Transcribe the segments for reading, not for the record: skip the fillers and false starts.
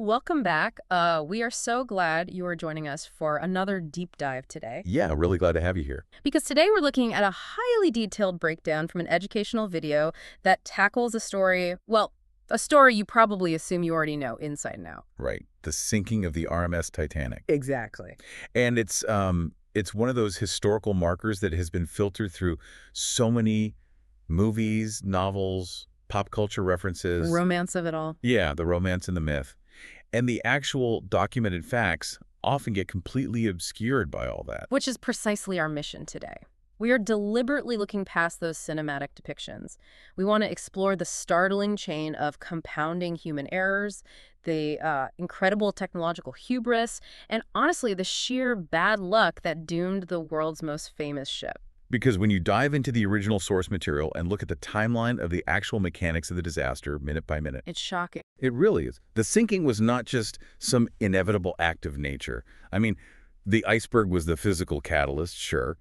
Welcome back. We are so glad you are joining us for another deep dive today. Yeah, really glad to have you here. Because today we're looking at a highly detailed breakdown from an educational video that tackles a story, well, a story you probably assume you already know inside and out. Right. The sinking of the RMS Titanic. Exactly. And it's one of those historical markers that has been filtered through so many movies, novels, pop culture references. Romance of it all. Yeah, the romance and the myth. And the actual documented facts often get completely obscured by all that. Which is precisely our mission today. We are deliberately looking past those cinematic depictions. We want to explore the startling chain of compounding human errors, the incredible technological hubris, and honestly, the sheer bad luck that doomed the world's most famous ship. Because when you dive into the original source material and look at the timeline of the actual mechanics of the disaster minute by minute, It's shocking. it really is. The sinking was not just some inevitable act of nature. I mean, the iceberg was the physical catalyst, sure,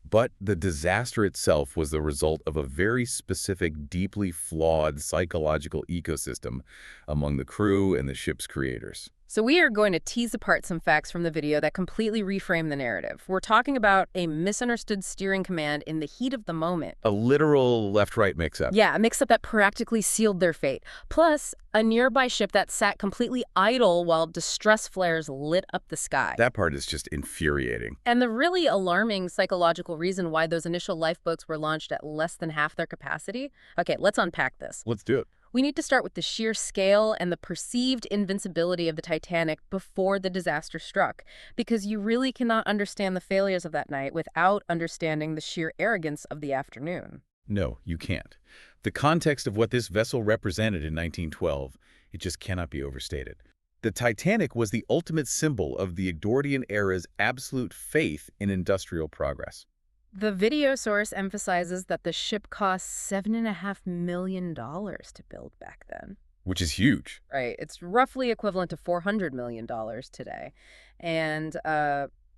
but the disaster itself was the result of a very specific, deeply flawed psychological ecosystem among the crew and the ship's creators. So we are going to tease apart some facts from the video that completely reframe the narrative. We're talking about a misunderstood steering command in the heat of the moment. A literal left-right mix-up. Yeah, a mix-up that practically sealed their fate. Plus, a nearby ship that sat completely idle while distress flares lit up the sky. That part is just infuriating. And the really alarming psychological reason why those initial lifeboats were launched at less than half their capacity. Okay, let's unpack this. Let's do it. We need to start with the sheer scale and the perceived invincibility of the Titanic before the disaster struck, because you really cannot understand the failures of that night without understanding the sheer arrogance of the afternoon. No, you can't. The context of what this vessel represented in 1912, it just cannot be overstated. The Titanic was the ultimate symbol of the Edwardian era's absolute faith in industrial progress. The video source emphasizes that the ship cost $7.5 million to build back then. Which is huge. Right. It's roughly equivalent to $400 million today. And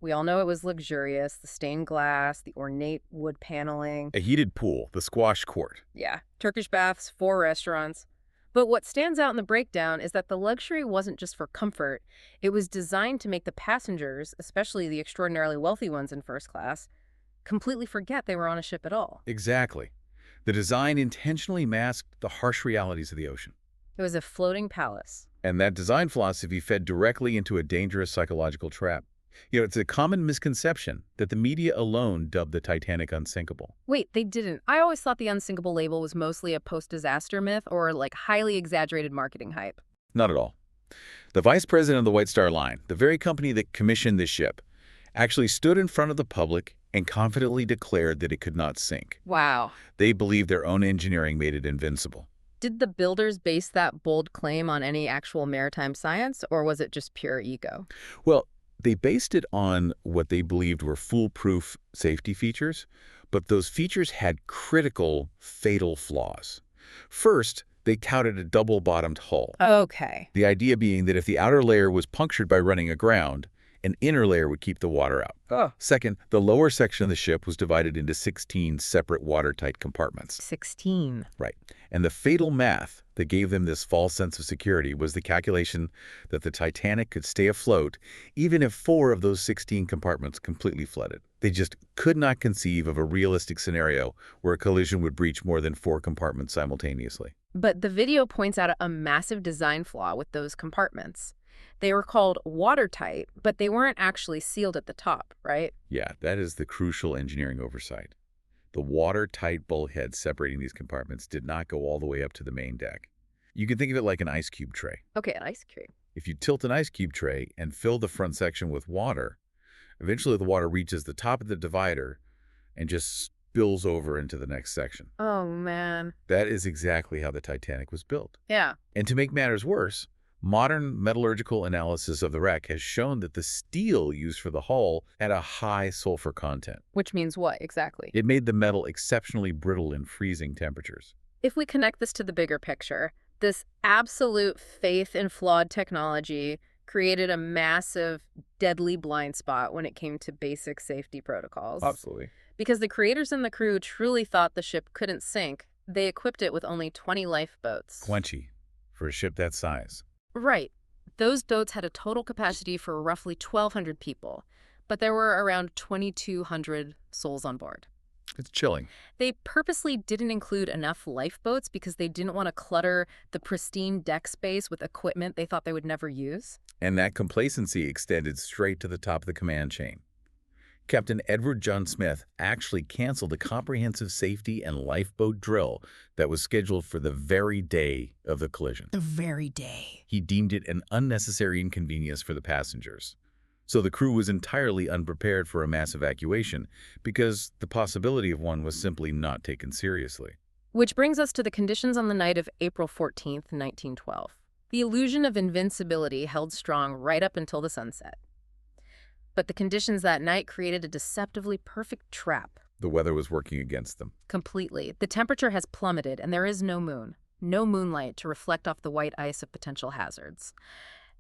we all know it was luxurious, the stained glass, the ornate wood paneling. A heated pool, the squash court. Yeah, Turkish baths, 4 restaurants. But what stands out in the breakdown is that the luxury wasn't just for comfort. It was designed to make the passengers, especially the extraordinarily wealthy ones in first class, completely forget they were on a ship at all. Exactly. The design intentionally masked the harsh realities of the ocean. It was a floating palace. And that design philosophy fed directly into a dangerous psychological trap. It's a common misconception that the media alone dubbed the Titanic unsinkable. Wait, they didn't. I always thought the Unsinkable label was mostly a post-disaster myth or like highly exaggerated marketing hype. Not at all. The vice president of the White Star Line, the very company that commissioned this ship, actually stood in front of the public and confidently declared that it could not sink. Wow. They believed their own engineering made it invincible. Did the builders base that bold claim on any actual maritime science, or was it just pure ego? Well, they based it on what they believed were foolproof safety features, but those features had critical, fatal flaws. First, they touted a double-bottomed hull. Okay. The idea being that if the outer layer was punctured by running aground, an inner layer would keep the water out. Oh. Second, the lower section of the ship was divided into 16 separate watertight compartments. 16. Right. And the fatal math that gave them this false sense of security was the calculation that the Titanic could stay afloat even if 4 of those 16 compartments completely flooded. They just could not conceive of a realistic scenario where a collision would breach more than 4 compartments simultaneously. But the video points out a massive design flaw with those compartments. They were called watertight, but they weren't actually sealed at the top, right? Yeah, that is the crucial engineering oversight. The watertight bulkhead separating these compartments did not go all the way up to the main deck. You can think of it like an ice cube tray. Okay, an ice cream. If you tilt an ice cube tray and fill the front section with water, eventually the water reaches the top of the divider and just spills over into the next section. Oh, man. That is exactly how the Titanic was built. Yeah. And to make matters worse, modern metallurgical analysis of the wreck has shown that the steel used for the hull had a high sulfur content. Which means what, exactly? It made the metal exceptionally brittle in freezing temperatures. If we connect this to the bigger picture, this absolute faith in flawed technology created a massive, deadly blind spot when it came to basic safety protocols. Absolutely. Because the creators and the crew truly thought the ship couldn't sink, they equipped it with only 20 lifeboats. 20 for a ship that size. Right. Those boats had a total capacity for roughly 1,200 people, but there were around 2,200 souls on board. It's chilling. They purposely didn't include enough lifeboats because they didn't want to clutter the pristine deck space with equipment they thought they would never use. And that complacency extended straight to the top of the command chain. Captain Edward John Smith actually canceled a comprehensive safety and lifeboat drill that was scheduled for the very day of the collision. The very day. He deemed it an unnecessary inconvenience for the passengers. So the crew was entirely unprepared for a mass evacuation because the possibility of one was simply not taken seriously. Which brings us to the conditions on the night of April 14th, 1912. The illusion of invincibility held strong right up until the sunset. But the conditions that night created a deceptively perfect trap. The weather was working against them. Completely. The temperature has plummeted and there is no moon. No moonlight to reflect off the white ice of potential hazards.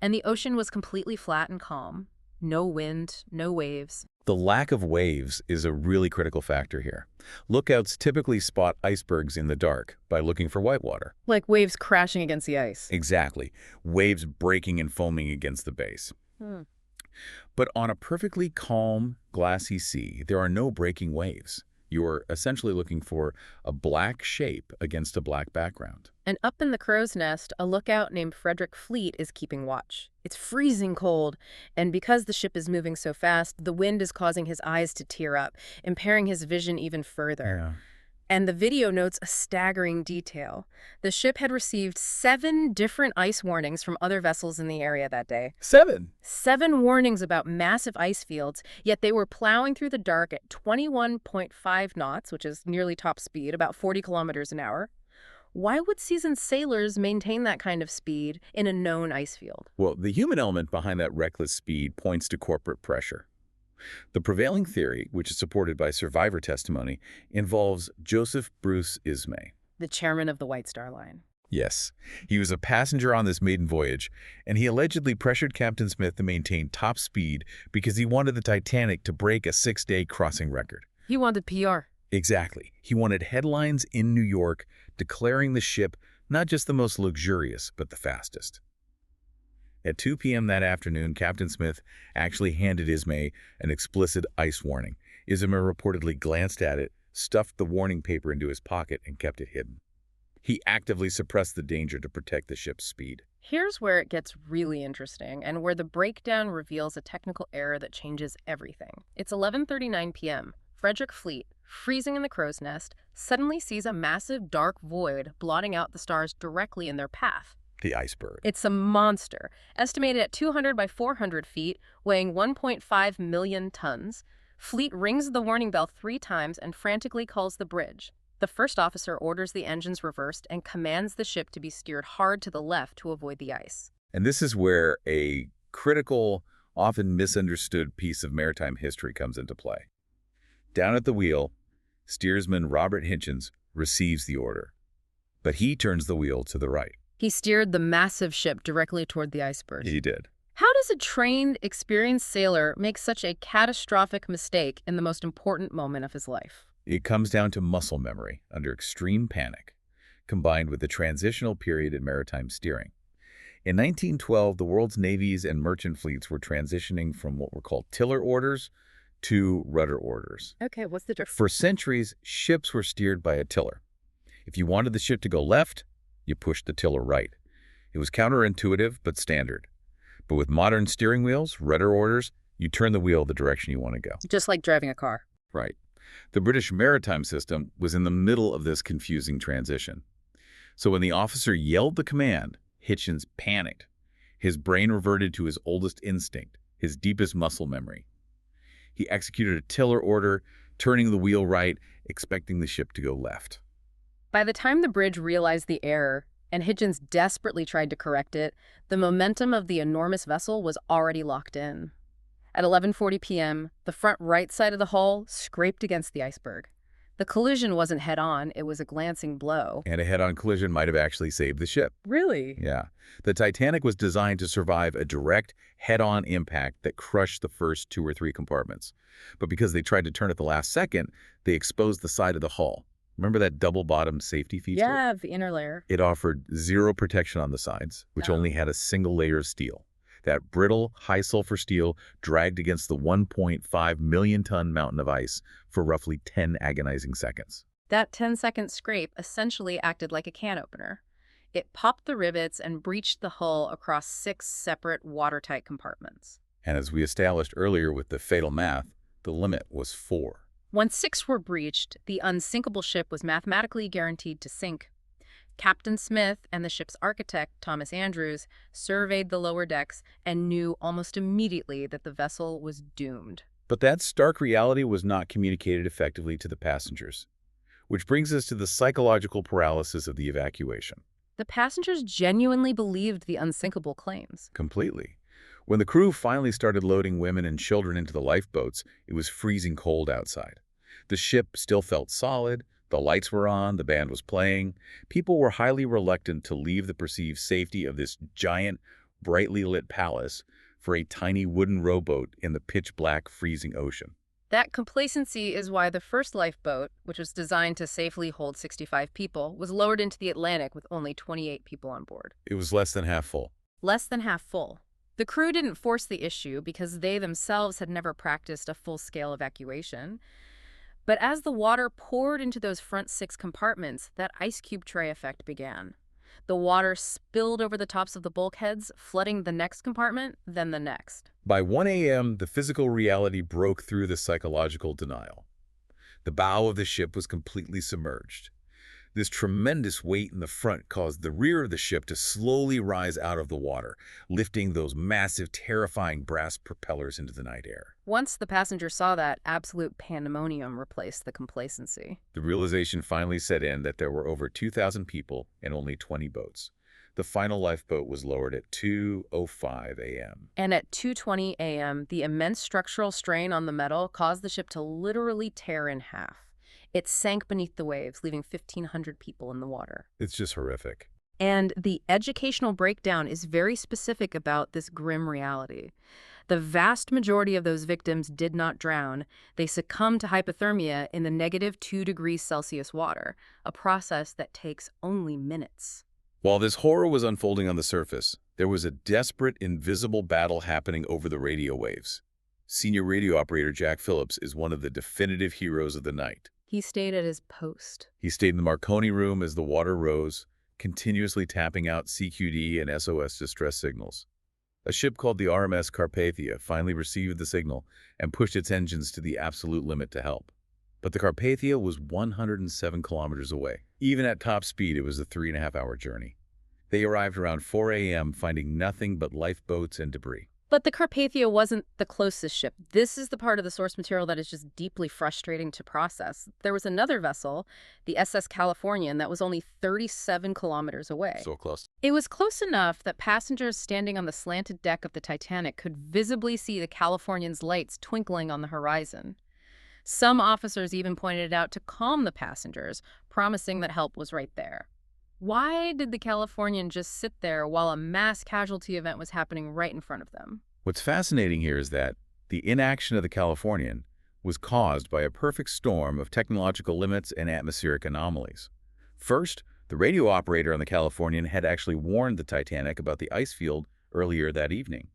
And the ocean was completely flat and calm. No wind, no waves. The lack of waves is a really critical factor here. Lookouts typically spot icebergs in the dark by looking for whitewater. Like waves crashing against the ice. Exactly. Waves breaking and foaming against the base. But on a perfectly calm, glassy sea, there are no breaking waves. You're essentially looking for a black shape against a black background. And up in the crow's nest, a lookout named Frederick Fleet is keeping watch. It's freezing cold, and because the ship is moving so fast, the wind is causing his eyes to tear up, impairing his vision even further. Yeah. And the video notes a staggering detail. The ship had received 7 different ice warnings from other vessels in the area that day. 7? 7 warnings about massive ice fields, yet they were plowing through the dark at 21.5 knots, which is nearly top speed, about 40 kilometers an hour. Why would seasoned sailors maintain that kind of speed in a known ice field? Well, the human element behind that reckless speed points to corporate pressure. The prevailing theory, which is supported by survivor testimony, involves Joseph Bruce Ismay. The chairman of the White Star Line. Yes, he was a passenger on this maiden voyage, and he allegedly pressured Captain Smith to maintain top speed because he wanted the Titanic to break a 6-day crossing record. He wanted PR. Exactly. He wanted headlines in New York declaring the ship not just the most luxurious, but the fastest. At 2 p.m. that afternoon, Captain Smith actually handed Ismay an explicit ice warning. Ismay reportedly glanced at it, stuffed the warning paper into his pocket, and kept it hidden. He actively suppressed the danger to protect the ship's speed. Here's where it gets really interesting and where the breakdown reveals a technical error that changes everything. It's 11:39 p.m. Frederick Fleet, freezing in the crow's nest, suddenly sees a massive dark void blotting out the stars directly in their path. The iceberg. It's a monster, estimated at 200 by 400 feet, weighing 1.5 million tons. Fleet rings the warning bell 3 times and frantically calls the bridge. The first officer orders the engines reversed and commands the ship to be steered hard to the left to avoid the ice. And this is where a critical, often misunderstood piece of maritime history comes into play. Down at the wheel, steersman Robert Hitchens receives the order, but he turns the wheel to the right. He steered the massive ship directly toward the iceberg. He did. How does a trained, experienced sailor make such a catastrophic mistake in the most important moment of his life? It comes down to muscle memory under extreme panic, combined with the transitional period in maritime steering. In 1912, the world's navies and merchant fleets were transitioning from what were called tiller orders to rudder orders. Okay, what's the difference? For centuries, ships were steered by a tiller. If you wanted the ship to go left, you pushed the tiller right. It was counterintuitive, but standard. But with modern steering wheels, rudder orders, you turn the wheel the direction you want to go. Just like driving a car. Right. The British maritime system was in the middle of this confusing transition. So when the officer yelled the command, Hitchens panicked. His brain reverted to his oldest instinct, his deepest muscle memory. He executed a tiller order, turning the wheel right, expecting the ship to go left. By the time the bridge realized the error, and Hitchens desperately tried to correct it, the momentum of the enormous vessel was already locked in. At 11:40 p.m., the front right side of the hull scraped against the iceberg. The collision wasn't head-on, it was a glancing blow. And a head-on collision might have actually saved the ship. Really? Yeah. The Titanic was designed to survive a direct head-on impact that crushed the first 2 or 3 compartments. But because they tried to turn at the last second, they exposed the side of the hull. Remember that double-bottom safety feature? Yeah, the inner layer. It offered zero protection on the sides, which only had a single layer of steel. That brittle, high-sulfur steel dragged against the 1.5 million-ton mountain of ice for roughly 10 agonizing seconds. That 10-second scrape essentially acted like a can opener. It popped the rivets and breached the hull across 6 separate watertight compartments. And as we established earlier with the fatal math, the limit was 4. Once 6 were breached, the unsinkable ship was mathematically guaranteed to sink. Captain Smith and the ship's architect, Thomas Andrews, surveyed the lower decks and knew almost immediately that the vessel was doomed. But that stark reality was not communicated effectively to the passengers, which brings us to the psychological paralysis of the evacuation. The passengers genuinely believed the unsinkable claims. Completely. When the crew finally started loading women and children into the lifeboats, it was freezing cold outside. The ship still felt solid, the lights were on, the band was playing. People were highly reluctant to leave the perceived safety of this giant, brightly lit palace for a tiny wooden rowboat in the pitch-black, freezing ocean. That complacency is why the first lifeboat, which was designed to safely hold 65 people, was lowered into the Atlantic with only 28 people on board. It was less than half full. Less than half full. The crew didn't force the issue because they themselves had never practiced a full-scale evacuation. But as the water poured into those front 6 compartments, that ice cube tray effect began. The water spilled over the tops of the bulkheads, flooding the next compartment, then the next. By 1 a.m., the physical reality broke through the psychological denial. The bow of the ship was completely submerged. This tremendous weight in the front caused the rear of the ship to slowly rise out of the water, lifting those massive, terrifying brass propellers into the night air. Once the passengers saw that, absolute pandemonium replaced the complacency. The realization finally set in that there were over 2,000 people and only 20 boats. The final lifeboat was lowered at 2:05 a.m. And at 2:20 a.m., the immense structural strain on the metal caused the ship to literally tear in half. It sank beneath the waves, leaving 1,500 people in the water. It's just horrific. And the educational breakdown is very specific about this grim reality. The vast majority of those victims did not drown. They succumbed to hypothermia in the -2°C water, a process that takes only minutes. While this horror was unfolding on the surface, there was a desperate, invisible battle happening over the radio waves. Senior radio operator Jack Phillips is one of the definitive heroes of the night. He stayed at his post. He stayed in the Marconi room as the water rose, continuously tapping out CQD and SOS distress signals. A ship called the RMS Carpathia finally received the signal and pushed its engines to the absolute limit to help. But the Carpathia was 107 kilometers away. Even at top speed, it was a 3.5-hour journey. They arrived around 4 a.m., finding nothing but lifeboats and debris. But the Carpathia wasn't the closest ship. This is the part of the source material that is just deeply frustrating to process. There was another vessel, the SS Californian, that was only 37 kilometers away. So close. It was close enough that passengers standing on the slanted deck of the Titanic could visibly see the Californian's lights twinkling on the horizon. Some officers even pointed it out to calm the passengers, promising that help was right there. Why did the Californian just sit there while a mass casualty event was happening right in front of them? What's fascinating here is that the inaction of the Californian was caused by a perfect storm of technological limits and atmospheric anomalies. First, the radio operator on the Californian had actually warned the Titanic about the ice field earlier that evening.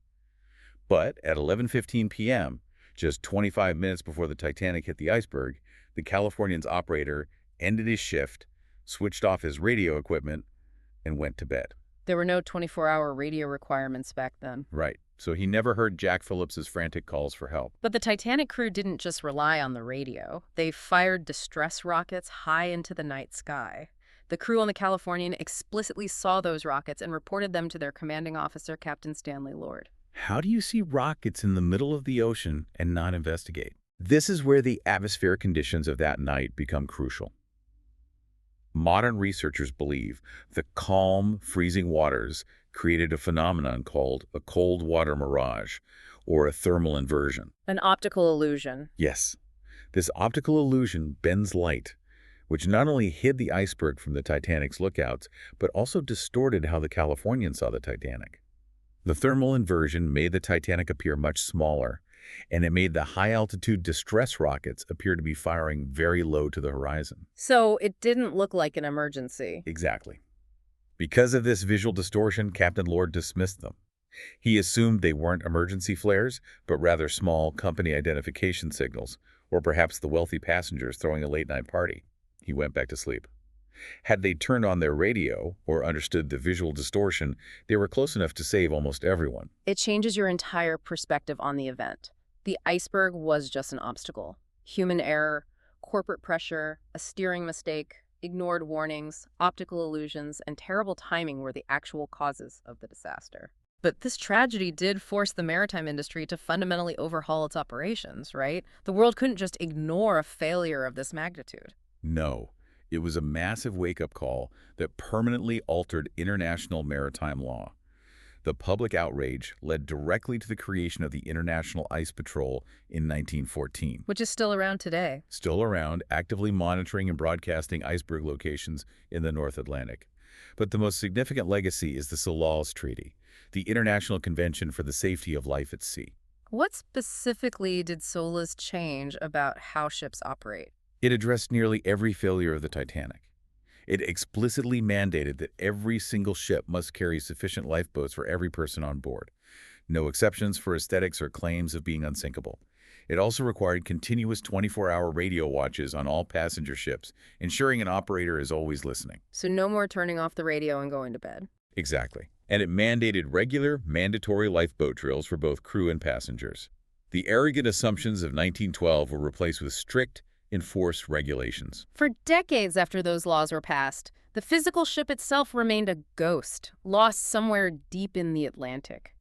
But at 11:15 p.m., just 25 minutes before the Titanic hit the iceberg, the Californian's operator ended his shift, switched off his radio equipment, and went to bed. There were no 24-hour radio requirements back then. Right. So he never heard Jack Phillips's frantic calls for help. But the Titanic crew didn't just rely on the radio. They fired distress rockets high into the night sky. The crew on the Californian explicitly saw those rockets and reported them to their commanding officer, Captain Stanley Lord. How do you see rockets in the middle of the ocean and not investigate? This is where the atmospheric conditions of that night become crucial. Modern researchers believe the calm, freezing waters created a phenomenon called a cold water mirage, or a thermal inversion. An optical illusion. Yes, this optical illusion bends light, which not only hid the iceberg from the Titanic's lookouts, but also distorted how the Californian saw the Titanic. The thermal inversion made the Titanic appear much smaller, and it made the high-altitude distress rockets appear to be firing very low to the horizon. So it didn't look like an emergency. Exactly. Because of this visual distortion, Captain Lord dismissed them. He assumed they weren't emergency flares, but rather small company identification signals, or perhaps the wealthy passengers throwing a late-night party. He went back to sleep. Had they turned on their radio or understood the visual distortion, they were close enough to save almost everyone. It changes your entire perspective on the event. The iceberg was just an obstacle. Human error, corporate pressure, a steering mistake, ignored warnings, optical illusions, and terrible timing were the actual causes of the disaster. But this tragedy did force the maritime industry to fundamentally overhaul its operations, right? The world couldn't just ignore a failure of this magnitude. No, it was a massive wake-up call that permanently altered international maritime law. The public outrage led directly to the creation of the International Ice Patrol in 1914. Which is still around today. Still around, actively monitoring and broadcasting iceberg locations in the North Atlantic. But the most significant legacy is the SOLAS Treaty, the International Convention for the Safety of Life at Sea. What specifically did SOLAS change about how ships operate? It addressed nearly every failure of the Titanic. It explicitly mandated that every single ship must carry sufficient lifeboats for every person on board. No exceptions for aesthetics or claims of being unsinkable. It also required continuous 24-hour radio watches on all passenger ships, ensuring an operator is always listening. So no more turning off the radio and going to bed. Exactly. And it mandated regular, mandatory lifeboat drills for both crew and passengers. The arrogant assumptions of 1912 were replaced with strict, enforced regulations. For decades after those laws were passed, the physical ship itself remained a ghost, lost somewhere deep in the Atlantic.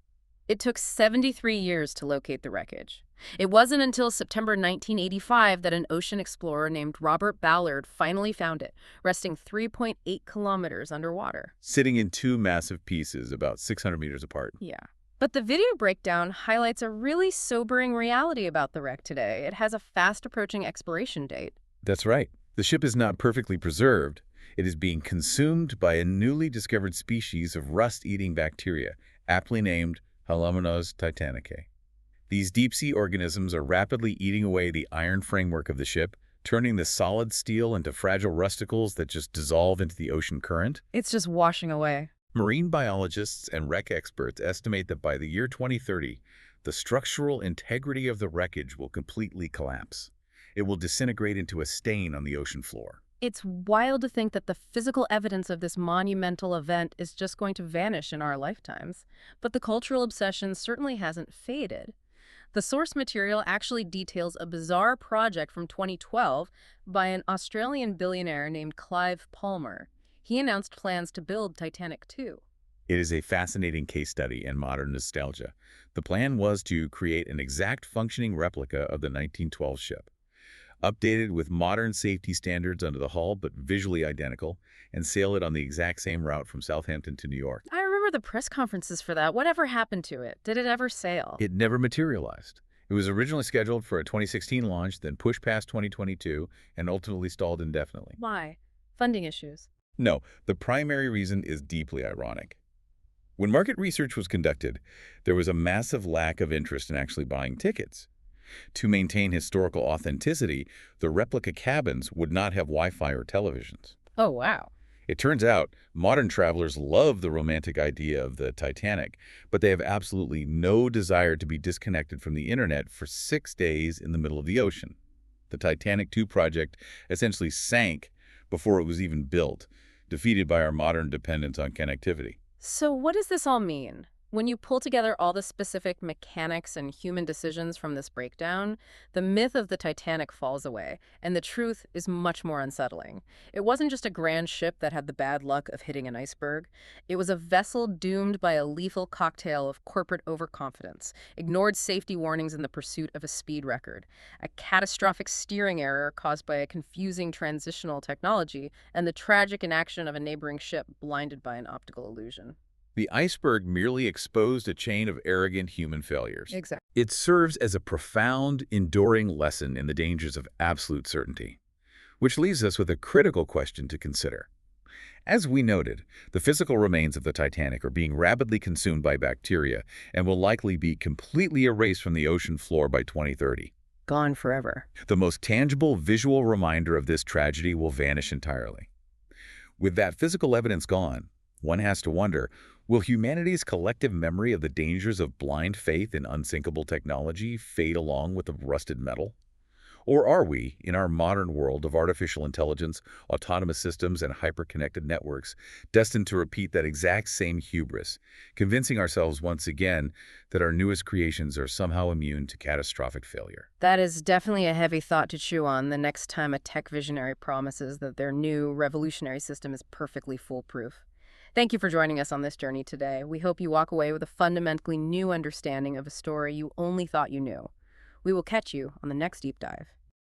It took 73 years to locate the wreckage. It wasn't until September 1985 that an ocean explorer named Robert Ballard finally found it, resting 3.8 kilometers underwater. Sitting in two massive pieces about 600 meters apart. Yeah. But the video breakdown highlights a really sobering reality about the wreck today. It has a fast-approaching expiration date. That's right. The ship is not perfectly preserved. It is being consumed by a newly discovered species of rust-eating bacteria, aptly named RMS Titanic. These deep-sea organisms are rapidly eating away the iron framework of the ship, turning the solid steel into fragile rusticles that just dissolve into the ocean current. It's just washing away. Marine biologists and wreck experts estimate that by the year 2030, the structural integrity of the wreckage will completely collapse. It will disintegrate into a stain on the ocean floor. It's wild to think that the physical evidence of this monumental event is just going to vanish in our lifetimes. But the cultural obsession certainly hasn't faded. The source material actually details a bizarre project from 2012 by an Australian billionaire named Clive Palmer. He announced plans to build Titanic 2. It is a fascinating case study in modern nostalgia. The plan was to create an exact functioning replica of the 1912 ship, updated with modern safety standards under the hull but visually identical, and sail it on the exact same route from Southampton to New York. I remember the press conferences for that. Whatever happened to it? Did it ever sail? It never materialized. It was originally scheduled for a 2016 launch, then pushed past 2022, and ultimately stalled indefinitely. Why? Funding issues. No, the primary reason is deeply ironic. When market research was conducted, there was a massive lack of interest in actually buying tickets. To maintain historical authenticity, the replica cabins would not have Wi-Fi or televisions. Oh, wow. It turns out modern travelers love the romantic idea of the Titanic, but they have absolutely no desire to be disconnected from the internet for 6 days in the middle of the ocean. The Titanic 2 project essentially sank before it was even built, defeated by our modern dependence on connectivity. So what does this all mean? When you pull together all the specific mechanics and human decisions from this breakdown, the myth of the Titanic falls away, and the truth is much more unsettling. It wasn't just a grand ship that had the bad luck of hitting an iceberg. It was a vessel doomed by a lethal cocktail of corporate overconfidence, ignored safety warnings in the pursuit of a speed record, a catastrophic steering error caused by a confusing transitional technology, and the tragic inaction of a neighboring ship blinded by an optical illusion. The iceberg merely exposed a chain of arrogant human failures. Exactly. It serves as a profound, enduring lesson in the dangers of absolute certainty, which leaves us with a critical question to consider. As we noted, the physical remains of the Titanic are being rapidly consumed by bacteria and will likely be completely erased from the ocean floor by 2030. Gone forever. The most tangible visual reminder of this tragedy will vanish entirely. With that physical evidence gone, one has to wonder, Will humanity's collective memory of the dangers of blind faith in unsinkable technology fade along with the rusted metal? Or are we, in our modern world of artificial intelligence, autonomous systems, and hyper-connected networks, destined to repeat that exact same hubris, convincing ourselves once again that our newest creations are somehow immune to catastrophic failure? That is definitely a heavy thought to chew on the next time a tech visionary promises that their new revolutionary system is perfectly foolproof. Thank you for joining us on this journey today. We hope you walk away with a fundamentally new understanding of a story you only thought you knew. We will catch you on the next deep dive.